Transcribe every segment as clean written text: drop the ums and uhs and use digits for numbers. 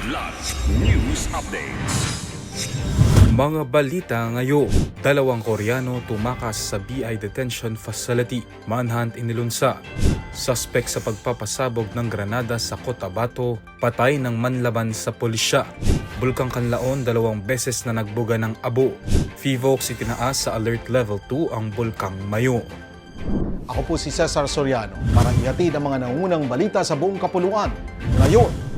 Kidlat News Updates. Mga balita ngayon, 2 Koreano tumakas sa BI Detention Facility, manhunt inilunsa. Suspect sa pagpapasabog ng granada sa Cotabato, patay ng manlaban sa pulisya. Bulkang Kanlaon 2 beses na nagbuga ng abo. Fivox itinaas sa Alert Level 2 ang Bulkang Mayo. Ako po si Cesar Soriano para ihatid ang mga nangunang balita sa buong kapuluan. Ngayon,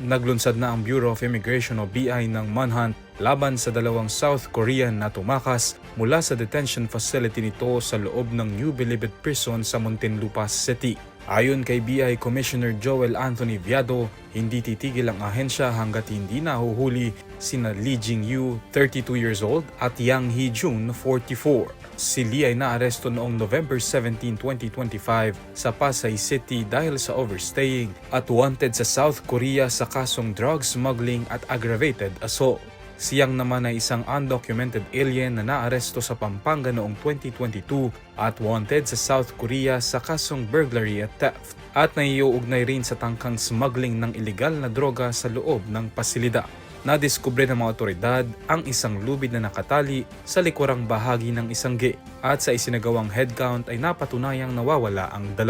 Naglunsad na ang Bureau of Immigration o BI ng manhunt laban sa 2 South Korean na tumakas mula sa detention facility nito sa loob ng New Bilibid Prison sa Muntinlupa City. Ayon kay BI Commissioner Joel Anthony Viado, hindi titigil ang ahensya hanggat hindi nahuhuli sina Lee Jing-yu, 32 years old, at Yang Hee-jun, 44. Si Lee ay naaresto noong November 17, 2025 sa Pasay City dahil sa overstaying at wanted sa South Korea sa kasong drug smuggling at aggravated assault. Si Yang naman ay isang undocumented alien na naaresto sa Pampanga noong 2022 at wanted sa South Korea sa kasong burglary at theft at naiuugnay rin sa tangkang smuggling ng ilegal na droga sa loob ng pasilidad. Nadiskubre ng mga otoridad ang isang lubid na nakatali sa likurang bahagi ng isanggi at sa isinagawang head count ay napatunayang nawawala ang 2.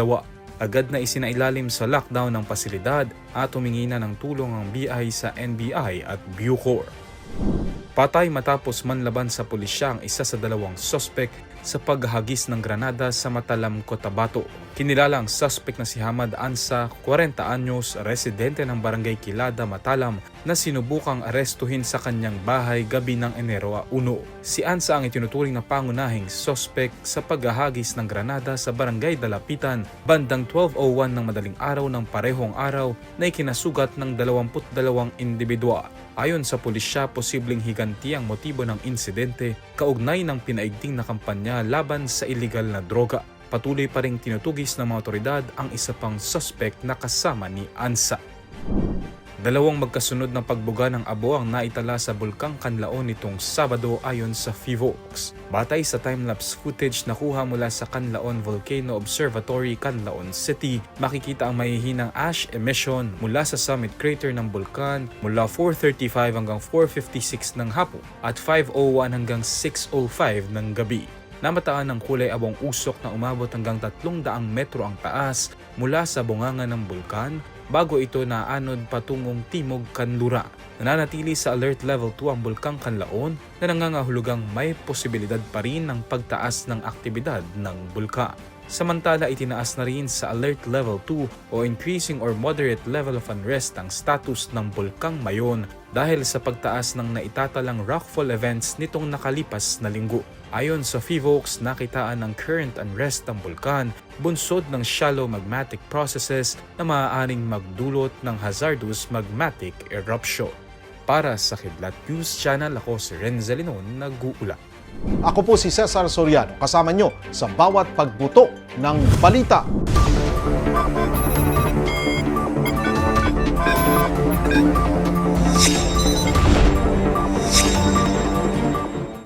Agad na isinailalim sa lockdown ng pasilidad at humingi na ng tulong ang BI sa NBI at Bucor. Patay matapos manlaban sa pulisya ang isa sa 2 suspect sa paghagis ng granada sa Matalam, Cotabato. Kinilala ang suspect na si Hamad Ansa, 40 anyos, residente ng Barangay Kilada, Matalam, na sinubukang arestuhin sa kanyang bahay gabi ng Enero 1. Si Ansa ang itinuturing na pangunahing suspect sa paghahagis ng granada sa Barangay Dalapitan bandang 12:01 ng madaling araw ng parehong araw na ikinasugat ng 22 individua. Ayon sa pulisya, posibleng higanti ang motibo ng insidente kaugnay ng pinaigting na kampanya laban sa iligal na droga. Patuloy pa ring tinutugis ng mga otoridad ang isa pang suspect na kasama ni Ansa. 2 magkasunod na pagbuga ng abo ang naitala sa Bulkang Kanlaon nitong Sabado ayon sa Fivox. Batay sa time-lapse footage na kuha mula sa Kanlaon Volcano Observatory, Kanlaon City, makikita ang mahihinang ash emission mula sa summit crater ng bulkan mula 4:35 hanggang 4:56 ng hapon at 5:01 hanggang 6:05 ng gabi. Namataan ng kulay abong usok na umabot hanggang 300 metro ang taas mula sa bunganga ng bulkan bago ito naanod patungong Timog Kanlura. Nananatili sa Alert Level 2 ang Bulkang Kanlaon na nangangahulugang may posibilidad pa rin ng pagtaas ng aktibidad ng bulkan. Samantala, itinaas na rin sa Alert Level 2 o Increasing or Moderate Level of Unrest ang status ng Bulkang Mayon dahil sa pagtaas ng naitatalang rockfall events nitong nakalipas na linggo. Ayon sa Fivox, nakitaan ng current unrest ang bulkan, bunsod ng shallow magmatic processes na maaaring magdulot ng hazardous magmatic eruption. Para sa Kidlat News Channel, ako si Renzel Linon, nag-uula. ako po si Cesar Soriano kasama nyo sa bawat pagbuto ng balita.